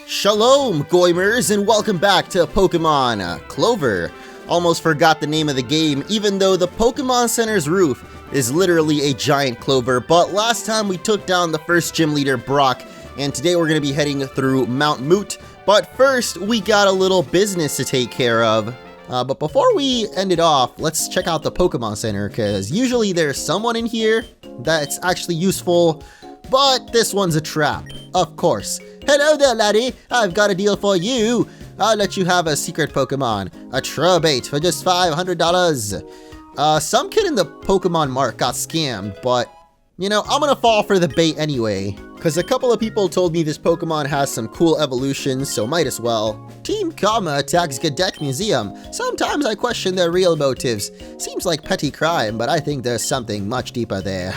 Shalom, Goimers, and welcome back to Pokemon Clover. Almost forgot the name of the game, even though the Pokemon Center's roof is literally a giant clover, but last time we took down the first gym leader, Brock, and today we're going to be heading through Mount Moot. But first, we got a little business to take care of. But before we end it off, let's check out the Pokemon Center, because usually there's someone in here that's actually useful, but this one's a trap, of course. Hello there, laddie. I've got a deal for you. I'll let you have a secret Pokemon, a Trubate, for just $500. Some kid in the Pokemon Mart got scammed, but, you know, I'm gonna fall for the bait anyway, because a couple of people told me this Pokemon has some cool evolutions, so might as well. Team Karma attacks Gadek Museum. Sometimes I question their real motives. Seems like petty crime, but I think there's something much deeper there.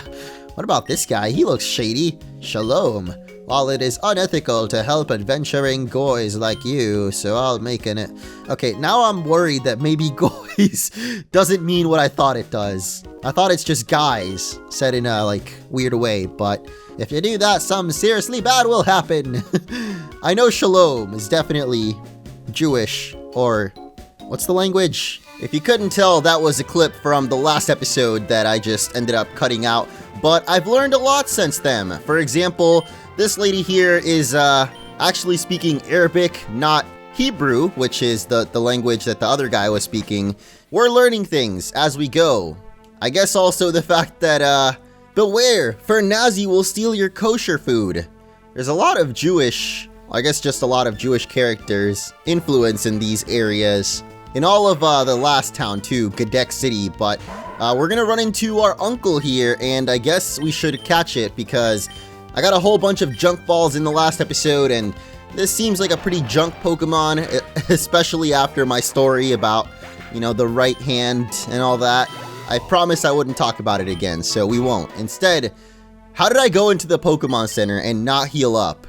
What about this guy? He looks shady. Shalom. While it is unethical to help adventuring goys like you, so I'll make an... Okay, now I'm worried that maybe goys doesn't mean what I thought it does. I thought it's just guys, said in a, like, weird way, but if you do that, something seriously bad will happen. I know Shalom is definitely Jewish, or what's the language? If you couldn't tell, that was a clip from the last episode that I just ended up cutting out, but I've learned a lot since then. For example, this lady here is actually speaking Arabic, not Hebrew, which is the language that the other guy was speaking. We're learning things as we go. I guess also the fact that, beware, for Nazi will steal your kosher food. There's a lot of Jewish, I guess just a lot of Jewish characters influence in these areas. In all of the last town too, Gadek City, but we're gonna run into our uncle here, and I guess we should catch it because I got a whole bunch of junk balls in the last episode, and this seems like a pretty junk Pokemon, especially after my story about, you know, the right hand and all that. I promised I wouldn't talk about it again, so we won't. Instead, how did I go into the Pokemon Center and not heal up?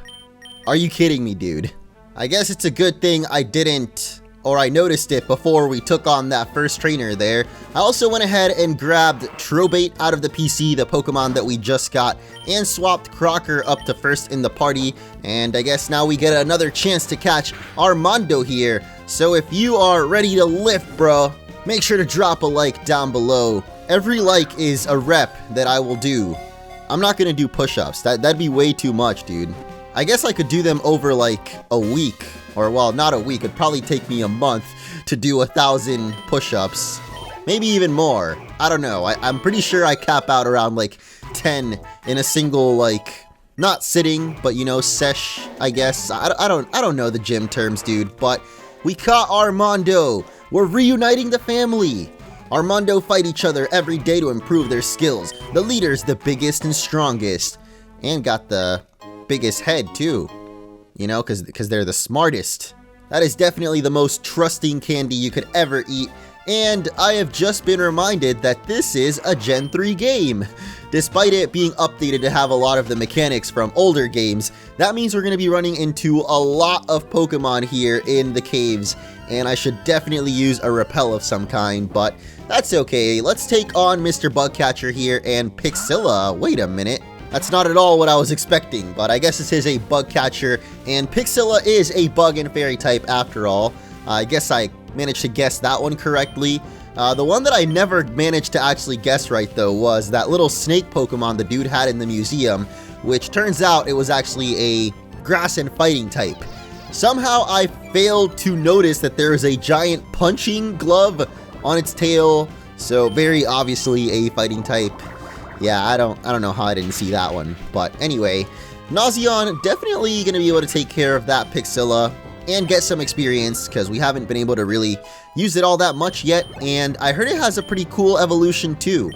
Are you kidding me, dude? I guess it's a good thing I didn't, or I noticed it before we took on that first trainer there. I also went ahead and grabbed Trubate out of the PC, the Pokemon that we just got, and swapped Crocker up to first in the party, and I guess now we get another chance to catch Armando here. So if you are ready to lift, bro, make sure to drop a like down below. Every like is a rep that I will do. I'm not gonna do push-ups, that'd be way too much, dude. I guess I could do them over like a week, or well, not a week, it'd probably take me a month to do 1,000 push-ups. Maybe even more. I don't know. I'm pretty sure I cap out around like 10 in a single, like, not sitting, but you know, sesh, I guess. I don't know the gym terms, dude, but we caught Armando. We're reuniting the family. Armando fight each other every day to improve their skills. The leader's the biggest and strongest, and got the biggest head too. You know, because they're the smartest. That is definitely the most trusting candy you could ever eat. And I have just been reminded that this is a Gen 3 game. Despite it being updated to have a lot of the mechanics from older games, that means we're going to be running into a lot of Pokemon here in the caves. And I should definitely use a repel of some kind, but that's okay. Let's take on Mr. Bugcatcher here and Pixilla. Wait a minute. That's not at all what I was expecting, but I guess this is a bug catcher, and Pixilla is a bug and fairy type after all. I guess I managed to guess that one correctly. The one that I never managed to actually guess right though was that little snake Pokemon the dude had in the museum, which turns out it was actually a grass and fighting type. Somehow I failed to notice that there is a giant punching glove on its tail, so very obviously a fighting type. Yeah, I don't know how I didn't see that one. But anyway, Nazeon definitely going to be able to take care of that Pixilla and get some experience, because we haven't been able to really use it all that much yet, and I heard it has a pretty cool evolution too.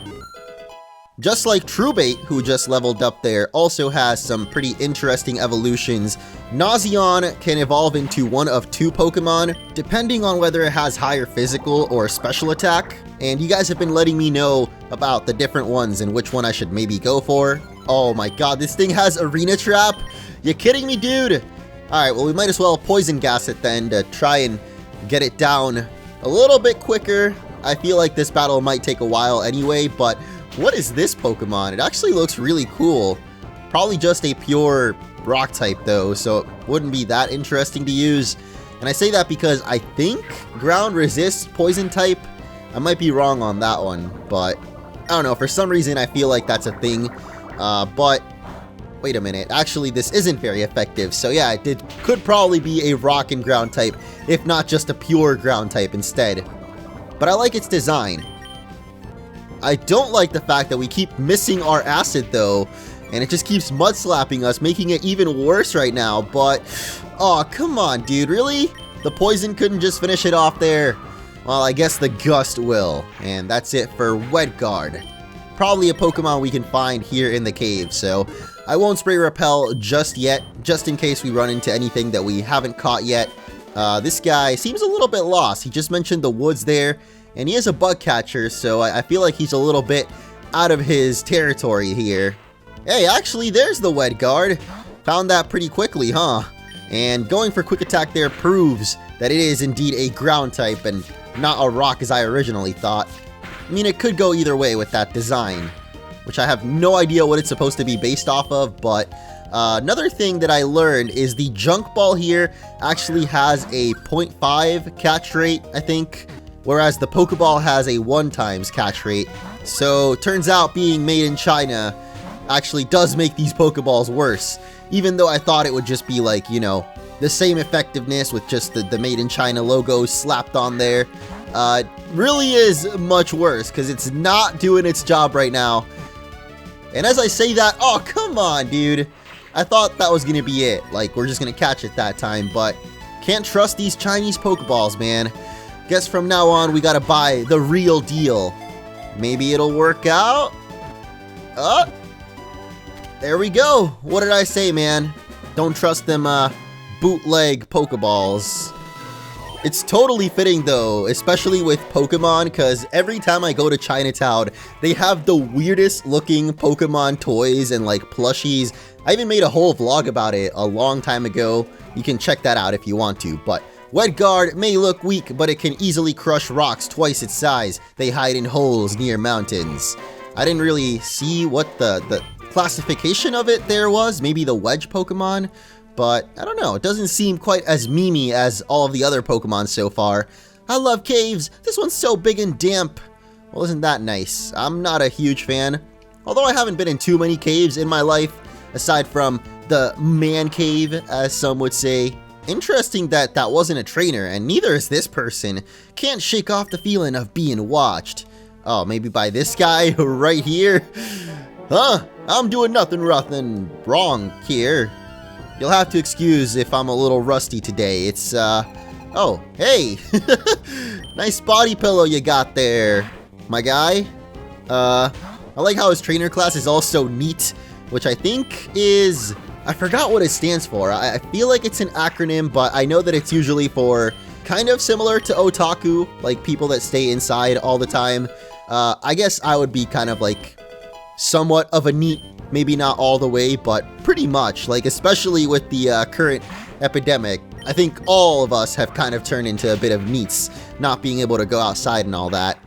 Just like Trubate, who just leveled up there, also has some pretty interesting evolutions. Nazeon can evolve into one of 2 Pokemon, depending on whether it has higher physical or special attack. And you guys have been letting me know about the different ones and which one I should maybe go for. Oh my god, this thing has Arena Trap? You kidding me, dude? Alright, well we might as well Poison Gas it then to try and get it down a little bit quicker. I feel like this battle might take a while anyway, but what is this Pokemon? It actually looks really cool. Probably just a pure rock type though, so it wouldn't be that interesting to use. And I say that because I think ground resists poison type. I might be wrong on that one, but I don't know. For some reason, I feel like that's a thing. But wait a minute. Actually, this isn't very effective. So yeah, it could probably be a rock and ground type, if not just a pure ground type instead. But I like its design. I don't like the fact that we keep missing our acid though, and it just keeps mud slapping us, making it even worse right now. But oh, come on, dude, really? The poison couldn't just finish it off there? Well, I guess the gust will, and that's it for Wet Guard. Probably a Pokemon we can find here in the cave, so I won't spray repel just yet, just in case we run into anything that we haven't caught yet. This guy seems a little bit lost. He just mentioned the woods there, and he is a bug catcher, so I feel like he's a little bit out of his territory here. Hey, actually, there's the Wet Guard. Found that pretty quickly, huh? And going for quick attack there proves that it is indeed a ground type and not a rock as I originally thought. I mean, it could go either way with that design, which I have no idea what it's supposed to be based off of, but another thing that I learned is the junk ball here actually has a 0.5 catch rate, I think, whereas the Pokeball has a 1x catch rate. So turns out being made in China actually does make these Pokeballs worse, even though I thought it would just be like, you know, the same effectiveness with just the Made in China logo slapped on there. It really is much worse because it's not doing its job right now. And as I say that, oh, come on, dude. I thought that was going to be it. Like, we're just going to catch it that time, but can't trust these Chinese Pokeballs, man. Guess from now on, we got to buy the real deal. Maybe it'll work out. There we go. What did I say, man? Don't trust them bootleg Pokeballs. It's totally fitting though, especially with Pokemon, because every time I go to Chinatown, they have the weirdest looking Pokemon toys and like plushies. I even made a whole vlog about it a long time ago. You can check that out if you want to, but Wet Guard may look weak, but it can easily crush rocks twice its size. They hide in holes near mountains. I didn't really see what the classification of it there was. Maybe the wedge Pokemon, but I don't know. It doesn't seem quite as memey as all of the other Pokemon so far. I love caves. This one's so big and damp. Well, isn't that nice? I'm not a huge fan, although I haven't been in too many caves in my life, aside from the man cave, as some would say. Interesting that that wasn't a trainer, and neither is this person. Can't shake off the feeling of being watched. Oh, maybe by this guy right here? Huh? I'm doing nothing wrong here. You'll have to excuse if I'm a little rusty today. It's, oh, hey. Nice body pillow you got there, my guy. I like how his trainer class is also neat, which I think is... I forgot what it stands for. I feel like it's an acronym, but I know that it's usually for kind of similar to otaku, like people that stay inside all the time. I guess I would be kind of like somewhat of a neat, maybe not all the way, but pretty much, like especially with the current epidemic. I think all of us have kind of turned into a bit of neats, not being able to go outside and all that.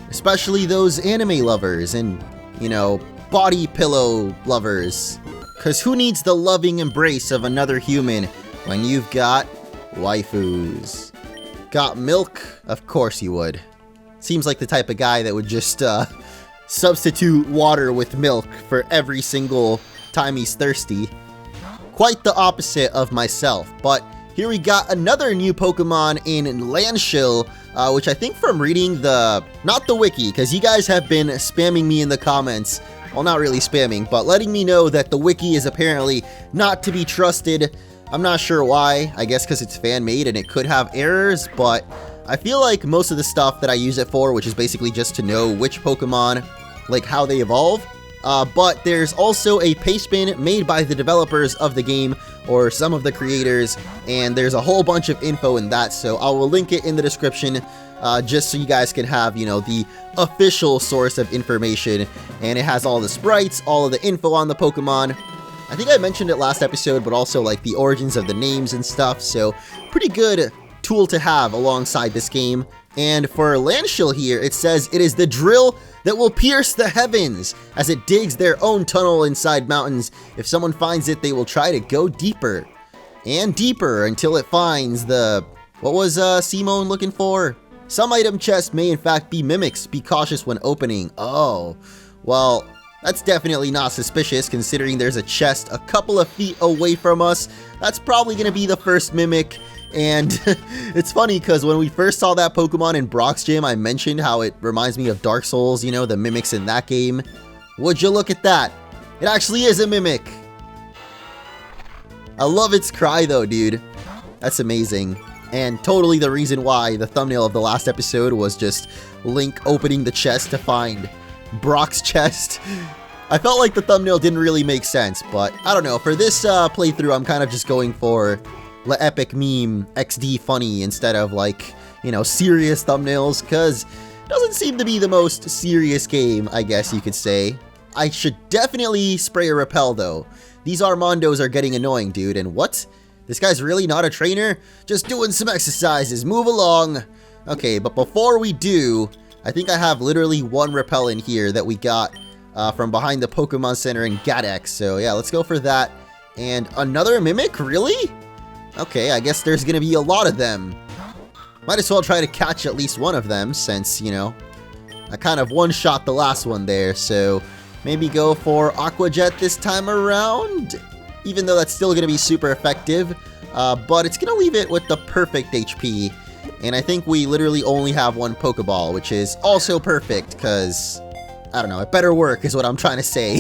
Especially those anime lovers and, you know, body pillow lovers. Cause who needs the loving embrace of another human when you've got waifus? Got milk? Of course you would. Seems like the type of guy that would just substitute water with milk for every single time he's thirsty. Quite the opposite of myself, but here we got another new Pokemon in Landshell, which I think from reading not the wiki, because you guys have been spamming me in the comments. Well, not really spamming, but letting me know that the wiki is apparently not to be trusted. I'm not sure why. I guess because it's fan-made and it could have errors, but I feel like most of the stuff that I use it for, which is basically just to know which Pokemon, like how they evolve. But there's also a pastebin made by the developers of the game, or some of the creators, and there's a whole bunch of info in that, so I will link it in the description. Just so you guys can have, you know, the official source of information, and it has all the sprites, all of the info on the Pokemon. I think I mentioned it last episode, but also like the origins of the names and stuff, so pretty good tool to have alongside this game. And for Landshell here, it says it is the drill that will pierce the heavens as it digs their own tunnel inside mountains. If someone finds it, they will try to go deeper and deeper until it finds the... What was Simone looking for? Some item chests may in fact be mimics. Be cautious when opening. Oh, well, that's definitely not suspicious considering there's a chest a couple of feet away from us. That's probably going to be the first mimic. And it's funny because when we first saw that Pokemon in Brock's gym, I mentioned how it reminds me of Dark Souls, you know, the mimics in that game. Would you look at that? It actually is a mimic. I love its cry though, dude. That's amazing. And totally the reason why the thumbnail of the last episode was just Link opening the chest to find Brock's chest. I felt like the thumbnail didn't really make sense, but I don't know. For this playthrough, I'm kind of just going for the epic meme XD funny instead of like, you know, serious thumbnails, because it doesn't seem to be the most serious game, I guess you could say. I should definitely spray a repel though. These Armandos are getting annoying, dude. And what? This guy's really not a trainer? Just doing some exercises. Move along. Okay, but before we do, I think I have literally one repel in here that we got from behind the Pokemon Center in Gadex. So yeah, let's go for that. And another Mimic? Really? Okay, I guess there's gonna be a lot of them. Might as well try to catch at least one of them since, you know, I kind of one-shot the last one there. So maybe go for Aqua Jet this time around. Even though that's still going to be super effective, but it's going to leave it with the perfect HP. And I think we literally only have one Pokeball, which is also perfect because, I don't know, it better work is what I'm trying to say.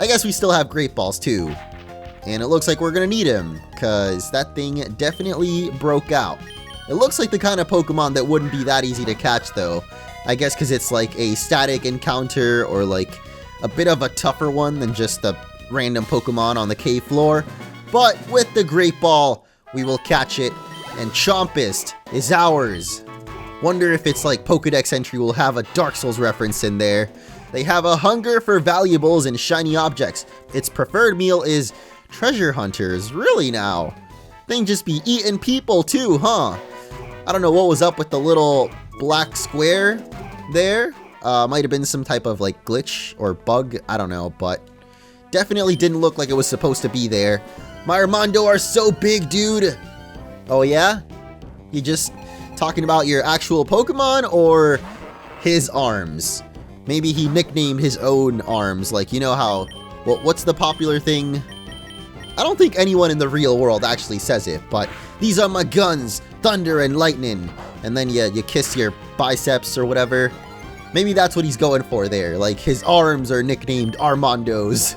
I guess we still have Great Balls too. And it looks like we're going to need him because that thing definitely broke out. It looks like the kind of Pokemon that wouldn't be that easy to catch though. I guess because it's like a static encounter or like a bit of a tougher one than just the random Pokemon on the cave floor. But with the Great Ball, we will catch it, and Chompist is ours. Wonder if it's like Pokedex entry will have a Dark Souls reference in there. They have a hunger for valuables and shiny objects. Its preferred meal is treasure hunters. Really now? Thing just be eating people too, huh? I don't know what was up with the little black square there. Might have been some type of like glitch or bug, I don't know, but definitely didn't look like it was supposed to be there. My Armando are so big, dude. Oh yeah? You just talking about your actual Pokemon or his arms? Maybe he nicknamed his own arms, like, you know how, what's the popular thing? I don't think anyone in the real world actually says it, but these are my guns, thunder and lightning. And then you kiss your biceps or whatever. Maybe that's what he's going for there, like his arms are nicknamed Armandos.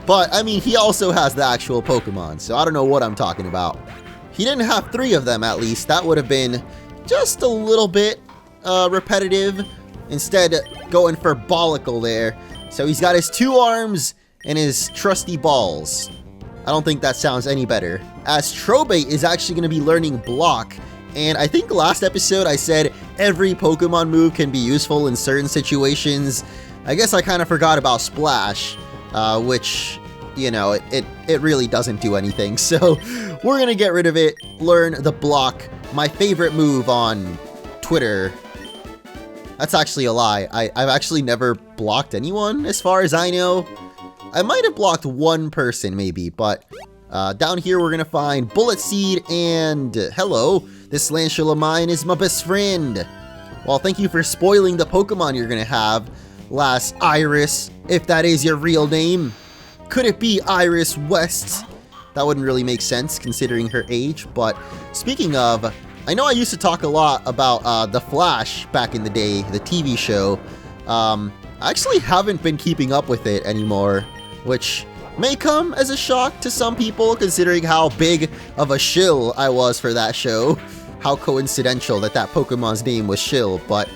But, I mean, he also has the actual Pokemon, so I don't know what I'm talking about. He didn't have 3 of them at least, that would have been just a little bit repetitive. Instead, going for Bollicle there. So he's got his 2 arms and his trusty balls. I don't think that sounds any better. As Trobate is actually going to be learning Block. And I think last episode I said every Pokemon move can be useful in certain situations. I guess I kind of forgot about Splash, which, you know, it really doesn't do anything. So we're going to get rid of it, learn the Block, my favorite move on Twitter. That's actually a lie. I've actually never blocked anyone as far as I know. I might have blocked one person maybe, but down here we're going to find Bullet Seed and hello. This Landshell of mine is my best friend. Well, thank you for spoiling the Pokemon you're gonna have, last Iris, if that is your real name. Could it be Iris West? That wouldn't really make sense considering her age, but speaking of, I know I used to talk a lot about The Flash back in the day, the TV show. I actually haven't been keeping up with it anymore, which may come as a shock to some people considering how big of a shill I was for that show. How coincidental that that Pokemon's name was Shill, but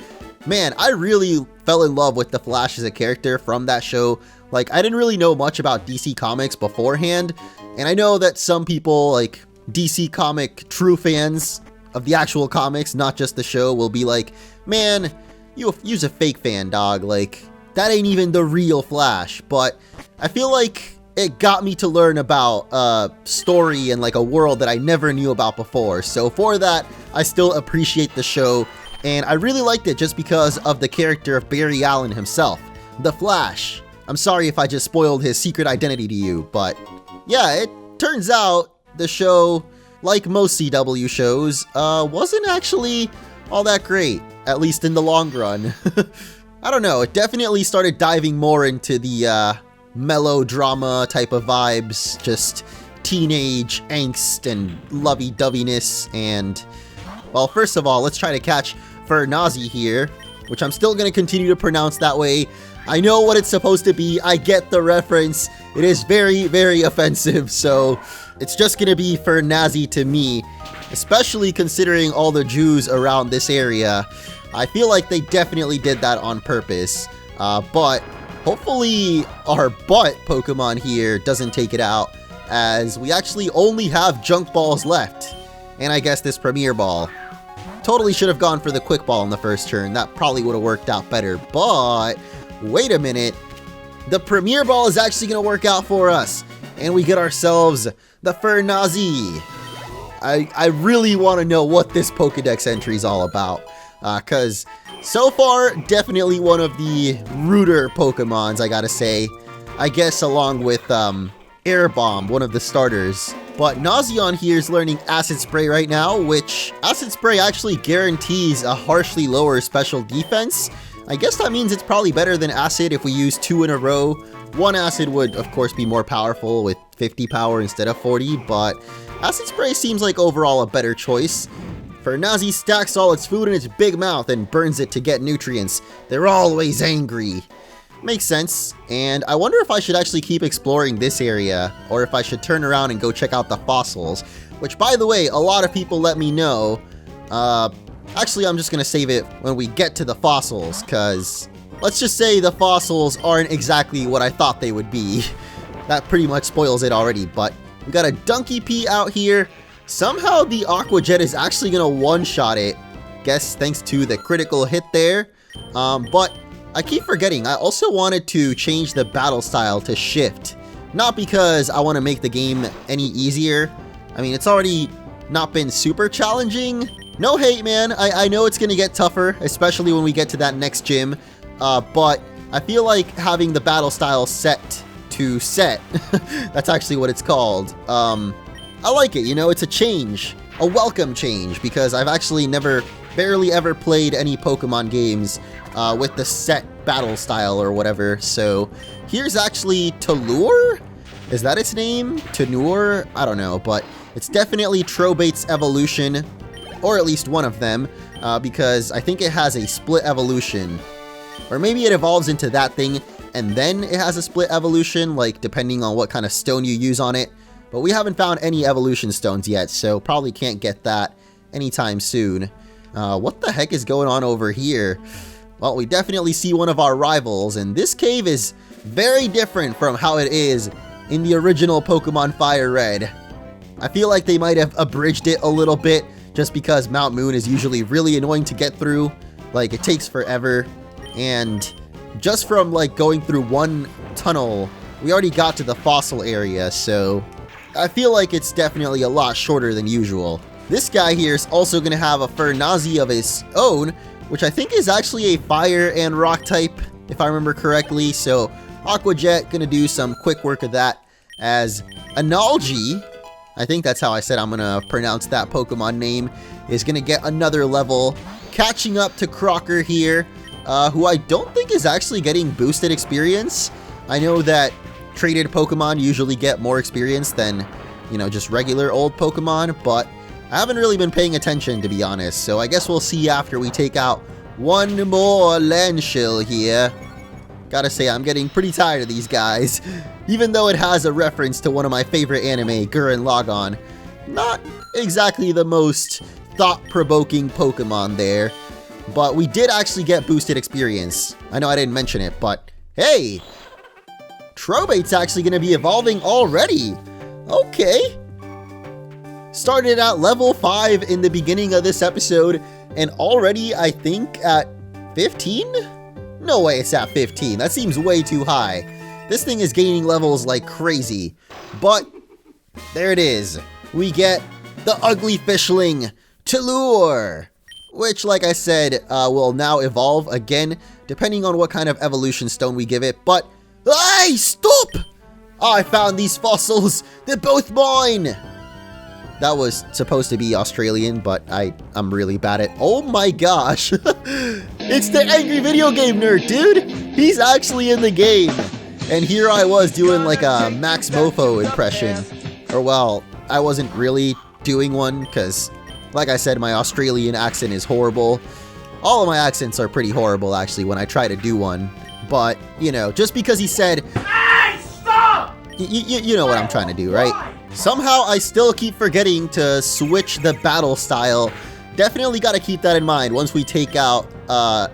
man, I really fell in love with the Flash as a character from that show. Like, I didn't really know much about DC Comics beforehand, and I know that some people, like DC Comic true fans of the actual comics, not just the show, will be like, man, you's a fake fan, dog, like, that ain't even the real Flash. But I feel like it got me to learn about a story and like a world that I never knew about before. So for that, I still appreciate the show, and I really liked it just because of the character of Barry Allen himself, the Flash. I'm sorry if I just spoiled his secret identity to you, but yeah, it turns out the show, like most CW shows, wasn't actually all that great, at least in the long run. I don't know, it definitely started diving more into the melodrama type of vibes, just teenage angst and lovey-doveyness, and, well, first of all, let's try to catch Fernazi here, which I'm still going to continue to pronounce that way. I know what it's supposed to be, I get the reference, it is very, very offensive, so it's just going to be Fernazi to me, especially considering all the Jews around this area. I feel like they definitely did that on purpose, but hopefully our butt Pokemon here doesn't take it out, as we actually only have Junk Balls left, and I guess this Premier Ball. Totally should have gone for the Quick Ball in the first turn, that probably would have worked out better, but wait a minute, the Premier Ball is actually going to work out for us, and we get ourselves the Fernazi. I really want to know what this Pokedex entry is all about, because so far, definitely one of the ruder Pokemons, I gotta say. I guess along with Air Bomb, one of the starters. But Nazeon here is learning Acid Spray right now, which Acid Spray actually guarantees a harshly lower special defense. I guess that means it's probably better than Acid if we use 2 in a row. One Acid would, of course, be more powerful with 50 power instead of 40, but Acid Spray seems like overall a better choice. Fernazi stacks all its food in its big mouth and burns it to get nutrients. They're always angry. Makes sense, and I wonder if I should actually keep exploring this area, or if I should turn around and go check out the fossils, which, by the way, a lot of people let me know. Actually, I'm just gonna save it when we get to the fossils, because let's just say the fossils aren't exactly what I thought they would be. That pretty much spoils it already, but we got a Donkey P out here. Somehow the Aqua Jet is actually gonna one-shot it. Guess thanks to the critical hit there. But I keep forgetting, I also wanted to change the battle style to Shift. Not because I want to make the game any easier. I mean, it's already not been super challenging. No hate, man. I know it's gonna get tougher, especially when we get to that next gym. But I feel like having the battle style set to set, that's actually what it's called. I like it, you know, it's a change, a welcome change, because I've actually barely ever played any Pokemon games with the set battle style or whatever. So here's actually Talure? Is that its name? Tanure? I don't know, but it's definitely Trobate's evolution, or at least one of them, because I think it has a split evolution. Or maybe it evolves into that thing, and then it has a split evolution, like depending on what kind of stone you use on it. But we haven't found any evolution stones yet, so probably can't get that anytime soon. What the heck is going on over here? Well, we definitely see one of our rivals, and this cave is very different from how it is in the original Pokemon Fire Red. I feel like they might have abridged it a little bit, just because Mount Moon is usually really annoying to get through. Like, it takes forever, and just from, like, going through one tunnel, we already got to the fossil area, so I feel like it's definitely a lot shorter than usual. This guy here is also going to have a Fernazi of his own, which I think is actually a fire and rock type, if I remember correctly. So Aqua Jet going to do some quick work of that, as Analgi, I think that's how I said I'm going to pronounce that Pokemon name, is going to get another level, catching up to Crocker here, who I don't think is actually getting boosted experience. I know that traded Pokemon usually get more experience than, you know, just regular old Pokemon, but I haven't really been paying attention, to be honest, so I guess we'll see after we take out one more Landshell here. Gotta say, I'm getting pretty tired of these guys, even though it has a reference to one of my favorite anime, Gurren Lagann. Not exactly the most thought-provoking Pokemon there, but we did actually get boosted experience. I know I didn't mention it, but hey! Trobate's actually going to be evolving already. Okay. Started at level 5 in the beginning of this episode, and already, I think, at 15? No way it's at 15. That seems way too high. This thing is gaining levels like crazy. But there it is. We get the ugly fishling, Talure, which, like I said, will now evolve again, depending on what kind of evolution stone we give it. But, hey, stop! Oh, I found these fossils. They're both mine. That was supposed to be Australian, but I'm really bad at... Oh my gosh. It's the Angry Video Game Nerd, dude. He's actually in the game. And here I was doing like a Max Mofo impression. Or well, I wasn't really doing one because, like I said, my Australian accent is horrible. All of my accents are pretty horrible, actually, when I try to do one. But, you know, just because he said... Hey, stop! You know what I'm trying to do, right? Somehow I still keep forgetting to switch the battle style. Definitely got to keep that in mind once we take out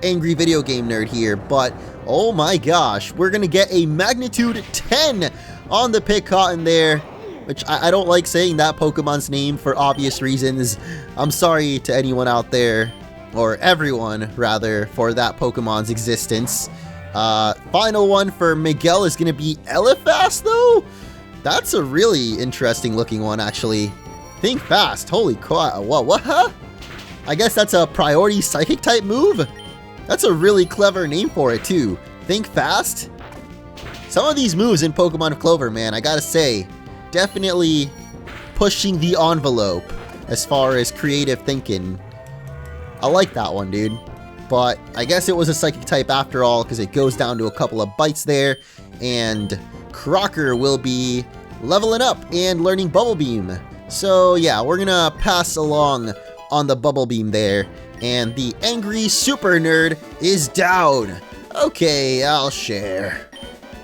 Angry Video Game Nerd here. But, oh my gosh, we're going to get a magnitude 10 on the Picotton there. Which I don't like saying that Pokemon's name for obvious reasons. I'm sorry to anyone out there, or everyone rather, for that Pokemon's existence. Final one for Miguel is going to be Elephast though? That's a really interesting looking one, actually. Think fast. Holy crap. What? Huh? I guess that's a priority psychic type move? That's a really clever name for it, too. Think fast? Some of these moves in Pokemon Clover, man, I gotta say, definitely pushing the envelope as far as creative thinking. I like that one, dude. But I guess it was a psychic type after all, because it goes down to a couple of bites there, and Crocker will be leveling up and learning Bubble Beam. So yeah, we're gonna pass along on the Bubble Beam there, and the Angry Super Nerd is down. Okay, I'll share.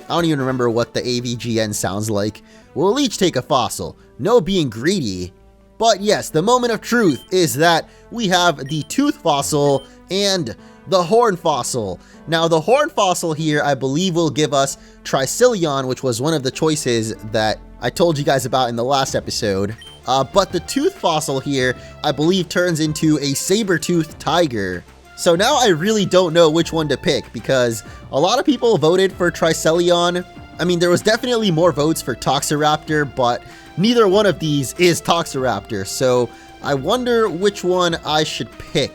I don't even remember what the AVGN sounds like. We'll each take a fossil. No being greedy. But yes, the moment of truth is that we have the Tooth Fossil and the Horn Fossil. Now, the Horn Fossil here, I believe, will give us Tricillion, which was one of the choices that I told you guys about in the last episode. But the Tooth Fossil here, I believe, turns into a saber-toothed tiger. So now I really don't know which one to pick, because a lot of people voted for Tricillion. I mean, there was definitely more votes for Toxiraptor, but neither one of these is Toxiraptor, so I wonder which one I should pick.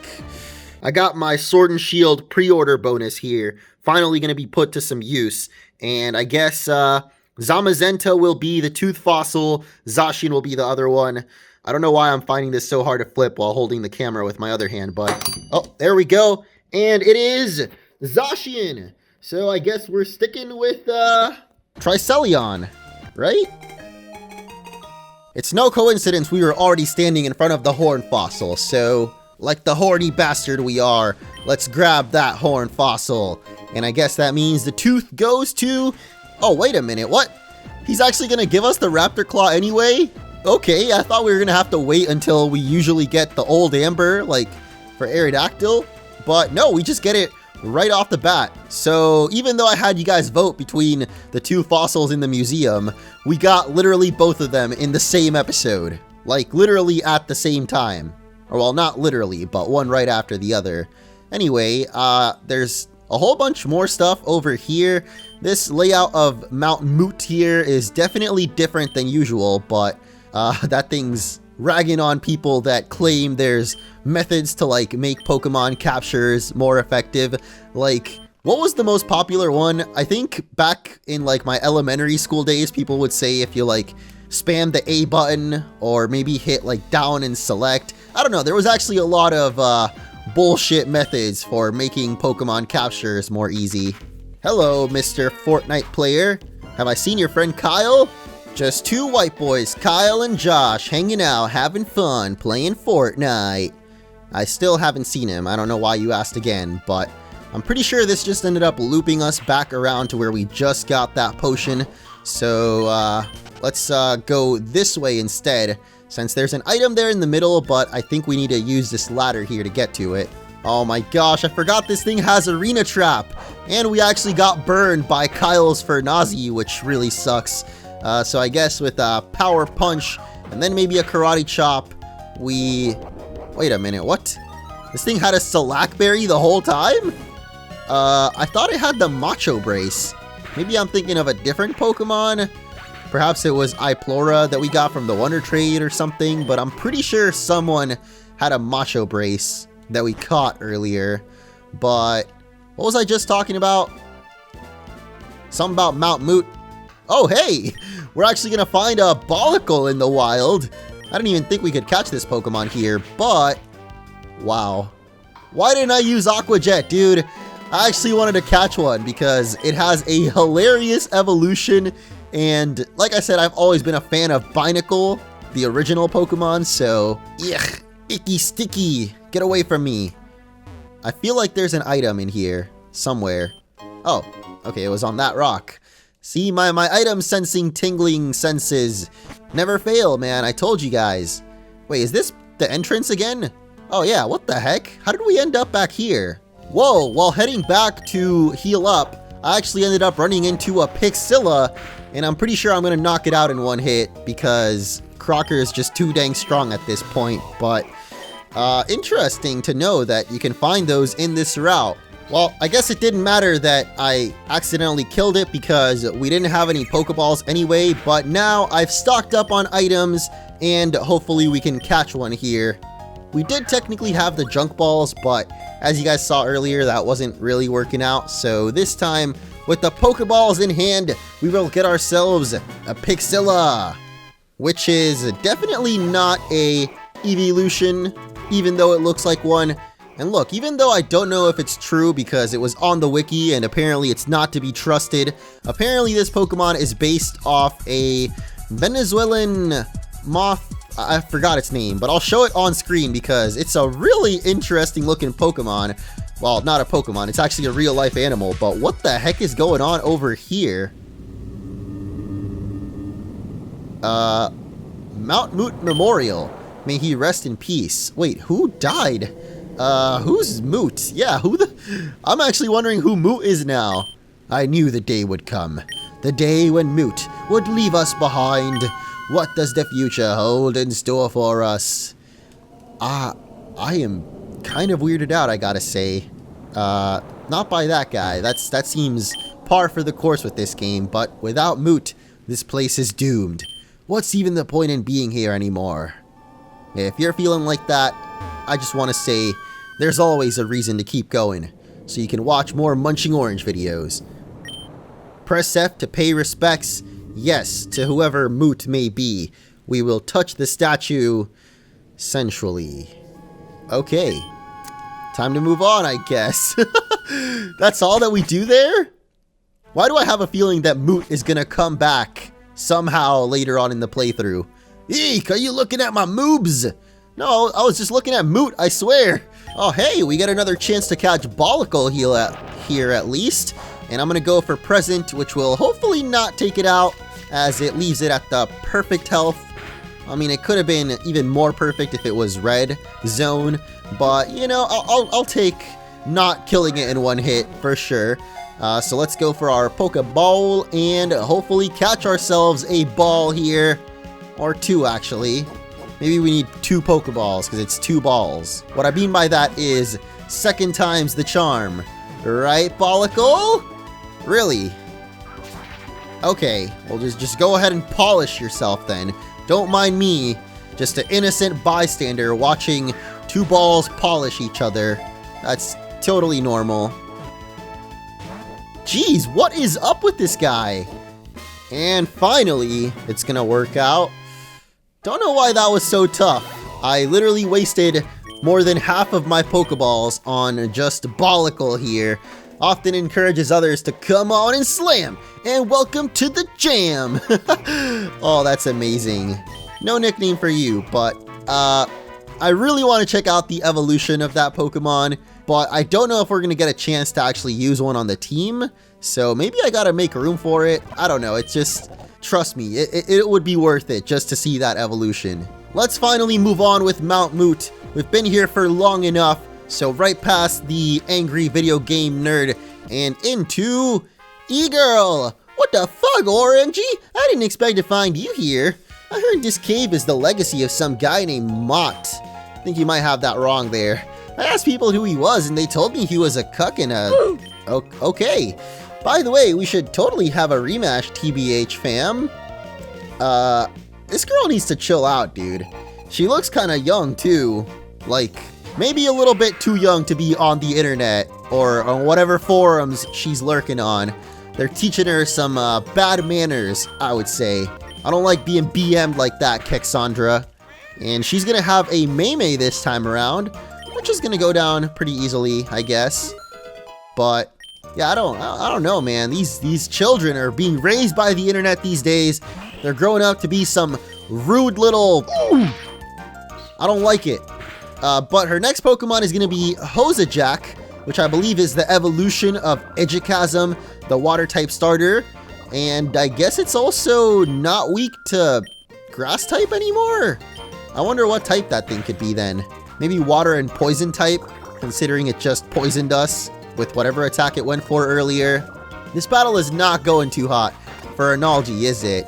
I got my Sword and Shield pre-order bonus here, finally going to be put to some use, and I guess Zamazenta will be the Tooth Fossil, Zacian will be the other one. I don't know why I'm finding this so hard to flip while holding the camera with my other hand, but oh, there we go, and it is Zacian. So I guess we're sticking with Tricillion, right? It's no coincidence we were already standing in front of the Horn Fossil, so like the horny bastard we are, let's grab that Horn Fossil. And I guess that means the tooth goes to... Oh, wait a minute, what? He's actually gonna give us the Raptor Claw anyway? Okay, I thought we were gonna have to wait until we usually get the Old Amber, like, for Aerodactyl. But no, we just get it right off the bat. So even though I had you guys vote between the two fossils in the museum, we got literally both of them in the same episode. Like, literally at the same time. Or, well, not literally, but one right after the other. Anyway, there's a whole bunch more stuff over here. This layout of Mount Moot here is definitely different than usual, but that thing's ragging on people that claim there's methods to, like, make Pokemon captures more effective. Like, what was the most popular one? I think back in, like, my elementary school days, people would say if you, like, spam the A button or maybe hit, like, down and select. I don't know, there was actually a lot of bullshit methods for making Pokemon captures more easy. Hello, Mr. Fortnite player. Have I seen your friend Kyle? Just two white boys, Kyle and Josh, hanging out, having fun, playing Fortnite. I still haven't seen him. I don't know why you asked again, but I'm pretty sure this just ended up looping us back around to where we just got that potion. So, let's go this way instead, since there's an item there in the middle, but I think we need to use this ladder here to get to it. Oh my gosh, I forgot this thing has Arena Trap, and we actually got burned by Kyle's Fernazi, which really sucks. So I guess with a Power Punch, and then maybe a Karate Chop, we... Wait a minute, what? This thing had a Salackberry the whole time? I thought it had the Macho Brace. Maybe I'm thinking of a different Pokemon. Perhaps it was Iplora that we got from the Wonder Trade or something, but I'm pretty sure someone had a Macho Brace that we caught earlier. But what was I just talking about? Something about Mount Moot. Oh, hey! We're actually gonna find a Bolicle in the wild. I didn't even think we could catch this Pokemon here, but wow. Why didn't I use Aqua Jet, dude? I actually wanted to catch one because it has a hilarious evolution. And like I said, I've always been a fan of Binacle, the original Pokemon, so yuck, icky sticky, get away from me. I feel like there's an item in here somewhere. Oh, okay, it was on that rock. See, my item sensing tingling senses never fail, man. I told you guys. Wait, is this the entrance again? Oh yeah, what the heck? How did we end up back here? Whoa, while heading back to heal up, I actually ended up running into a Pixilla, and I'm pretty sure I'm gonna knock it out in one hit because Crocker is just too dang strong at this point. But interesting to know that you can find those in this route. Well, I guess it didn't matter that I accidentally killed it because we didn't have any Pokeballs anyway, but now I've stocked up on items and hopefully we can catch one here. We did technically have the junk balls, but as you guys saw earlier, that wasn't really working out. So this time, with the Pokeballs in hand, we will get ourselves a Pixilla, which is definitely not a evolution, even though it looks like one. And look, even though I don't know if it's true because it was on the wiki and apparently it's not to be trusted, apparently this Pokemon is based off a Venezuelan moth. I forgot its name, but I'll show it on screen because it's a really interesting looking Pokemon. Well, not a Pokemon, it's actually a real life animal, but what the heck is going on over here? Mount Moot Memorial. May he rest in peace. Wait, who died? Who's Moot? Yeah, I'm actually wondering who Moot is now. I knew the day would come. The day when Moot would leave us behind. What does the future hold in store for us? I am kind of weirded out, I gotta say. Not by that guy. That seems par for the course with this game, but without Moot, this place is doomed. What's even the point in being here anymore? If you're feeling like that, I just want to say there's always a reason to keep going, so you can watch more MunchingOrange videos. Press F to pay respects, yes, to whoever Moot may be. We will touch the statue sensually. Okay, time to move on, I guess. That's all that we do there? Why do I have a feeling that Moot is gonna come back somehow later on in the playthrough? Eek, are you looking at my moobs? No, I was just looking at Moot, I swear. Oh, hey, we get another chance to catch Bolicle here at least. And I'm gonna go for Present, which will hopefully not take it out, as it leaves it at the perfect health. I mean, it could have been even more perfect if it was Red Zone, but, you know, I'll take not killing it in one hit for sure. So let's go for our Pokeball and hopefully catch ourselves a ball here. Or two, actually. Maybe we need 2 Pokeballs, because it's 2 balls. What I mean by that is second time's the charm. Right, Bolicle? Really? Okay, well just go ahead and polish yourself then. Don't mind me, just an innocent bystander watching 2 balls polish each other. That's totally normal. Jeez, what is up with this guy? And finally, it's gonna work out. Don't know why that was so tough. I literally wasted more than half of my Pokeballs on just Bolicle here. Often encourages others to come on and slam. And welcome to the jam. Oh, that's amazing. No nickname for you, but I really want to check out the evolution of that Pokemon, but I don't know if we're going to get a chance to actually use one on the team. So maybe I got to make room for it. I don't know. It's just, trust me, it would be worth it just to see that evolution. Let's finally move on with Mount Moot. We've been here for long enough, so right past the angry video game nerd and into E-Girl. What the fuck, Orangey? I didn't expect to find you here. I heard this cave is the legacy of some guy named Moot. I think you might have that wrong there. I asked people who he was and they told me he was a cuck and a... Okay. By the way, we should totally have a rematch, TBH fam. This girl needs to chill out, dude. She looks kind of young, too. Like, maybe a little bit too young to be on the internet or on whatever forums she's lurking on. They're teaching her some bad manners, I would say. I don't like being BM'd like that, Kexandra. And she's gonna have a Mei this time around, which is gonna go down pretty easily, I guess. But yeah, I don't know, man. These children are being raised by the internet these days. They're growing up to be some rude little... I don't like it. But her next Pokemon is gonna be Hosajak, which I believe is the evolution of Edgecasm, the water-type starter. And I guess it's also not weak to grass type anymore? I wonder what type that thing could be then. Maybe water and poison type, considering it just poisoned us with whatever attack it went for earlier. This battle is not going too hot for Analgy, is it?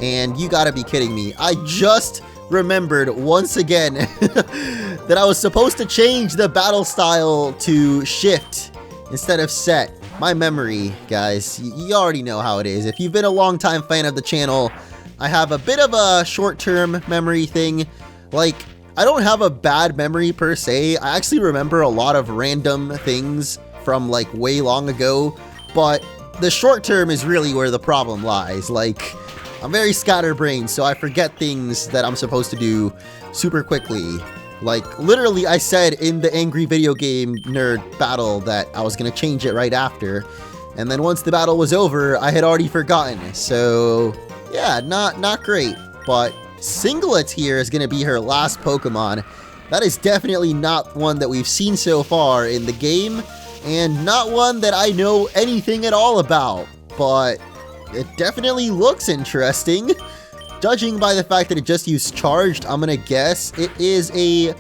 And you gotta be kidding me. I just remembered once again that I was supposed to change the battle style to shift instead of set. My memory, guys, you already know how it is. If you've been a long-time fan of the channel, I have a bit of a short-term memory thing. Like, I don't have a bad memory per se. I actually remember a lot of random things from like way long ago, but the short term is really where the problem lies. Like, I'm very scatterbrained, so I forget things that I'm supposed to do super quickly. Like, literally, I said in the Angry Video Game Nerd battle that I was gonna change it right after, and then once the battle was over, I had already forgotten. So, yeah, not great. But Singlet here is gonna be her last Pokemon. That is definitely not one that we've seen so far in the game, and not one that I know anything at all about. But it definitely looks interesting. Judging by the fact that it just used Charged, I'm gonna guess it is a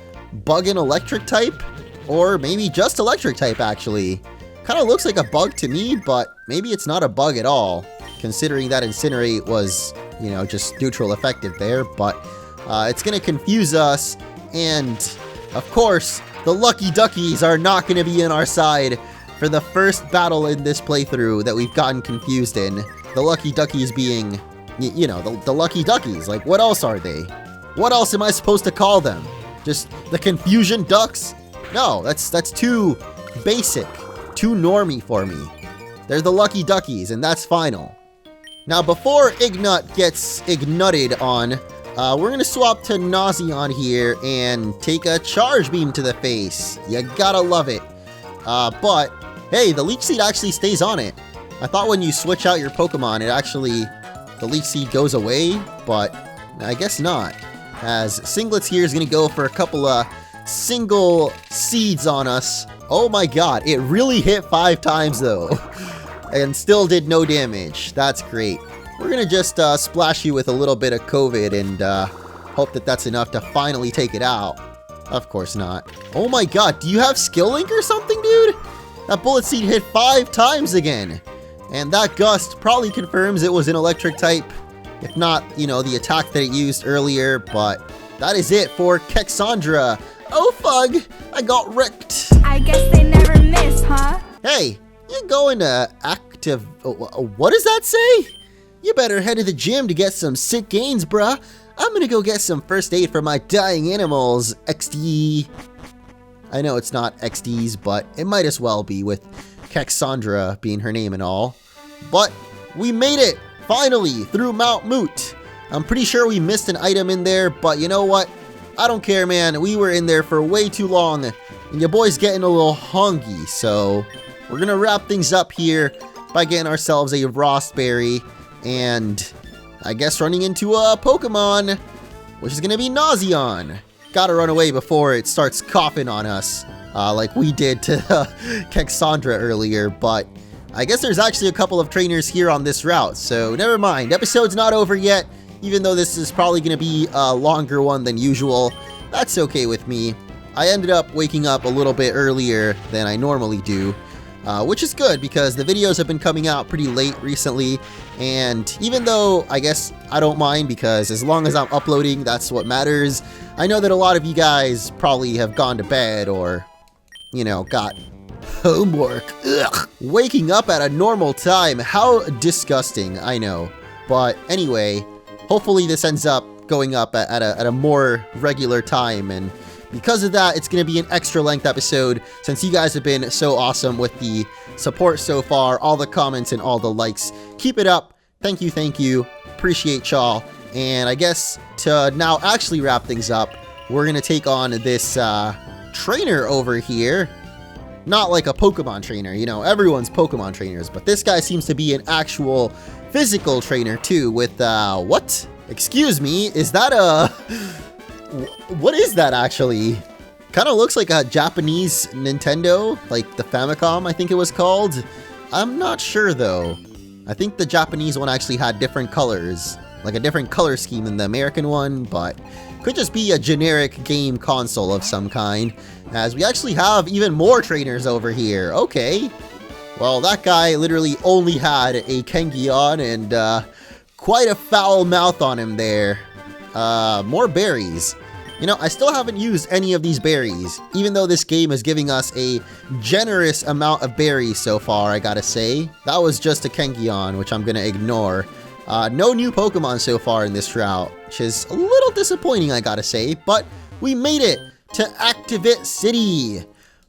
Bug and Electric type, or maybe just Electric type, actually. Kind of looks like a bug to me, but maybe it's not a bug at all, considering that Incinerate was, you know, just neutral effective there. But it's gonna confuse us, and of course, the Lucky Duckies are not gonna be on our side for the first battle in this playthrough that we've gotten confused in. The Lucky Duckies being... you know, the Lucky Duckies. Like, what else are they? What else am I supposed to call them? Just the Confusion Ducks? No, that's too basic, too normie for me. They're the Lucky Duckies, and that's final. Now, before Ignat gets ignutted on, we're gonna swap to Nazeon here and take a Charge Beam to the face. You gotta love it. But, hey, the Leech Seed actually stays on it. I thought when you switch out your Pokemon, the Leech Seed goes away, but I guess not. As Singlets here is going to go for a couple of single seeds on us. Oh my god, it really hit 5 times though. And still did no damage. That's great. We're going to just splash you with a little bit of COVID and hope that that's enough to finally take it out. Of course not. Oh my god, do you have Skill Link or something, dude? That Bullet Seed hit 5 times again. And that Gust probably confirms it was an Electric type, if not, you know, the attack that it used earlier. But that is it for Kexandra. Oh, fug! I got wrecked. I guess they never miss, huh? Hey, you going to active... what does that say? You better head to the gym to get some sick gains, bruh. I'm gonna go get some first aid for my dying animals, XD. I know it's not XDs, but it might as well be with Kexandra being her name and all. But we made it, finally, through Mount Moot. I'm pretty sure we missed an item in there, but you know what? I don't care, man. We were in there for way too long, and your boy's getting a little hungry, so we're gonna wrap things up here by getting ourselves a Rostberry, and I guess running into a Pokemon, which is gonna be Nazeon. Gotta run away before it starts coughing on us, like we did to Kexandra earlier. But I guess there's actually a couple of trainers here on this route, so never mind. Episode's not over yet, even though this is probably gonna be a longer one than usual. That's okay with me. I ended up waking up a little bit earlier than I normally do, which is good because the videos have been coming out pretty late recently. And even though I guess I don't mind, because as long as I'm uploading, that's what matters. I know that a lot of you guys probably have gone to bed or, you know, got homework. Ugh. Waking up at a normal time. How disgusting, I know. But anyway, hopefully this ends up going up at a more regular time, and because of that, it's going to be an extra length episode since you guys have been so awesome with the support so far, all the comments and all the likes. Keep it up. Thank you. Appreciate y'all. And I guess to now actually wrap things up, we're going to take on this trainer over here. Not like a Pokemon trainer, you know, everyone's Pokemon trainers, but this guy seems to be an actual physical trainer too with, what? Excuse me, is that a... What is that actually? Kind of looks like a Japanese Nintendo, like the Famicom, I think it was called. I'm not sure though. I think the Japanese one actually had different colors, like a different color scheme than the American one, but could just be a generic game console of some kind, as we actually have even more trainers over here. Okay. Well, that guy literally only had a Kangyeon and quite a foul mouth on him there. More berries. You know, I still haven't used any of these berries, even though this game is giving us a generous amount of berries so far, I gotta say. That was just a Kangyeon, which I'm gonna ignore. No new Pokemon so far in this route, which is a little disappointing, I gotta say, but we made it to Activate City.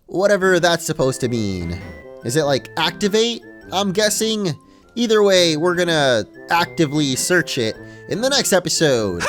Whatever that's supposed to mean. Is it like activate? I'm guessing. Either way, we're gonna actively search it in the next episode.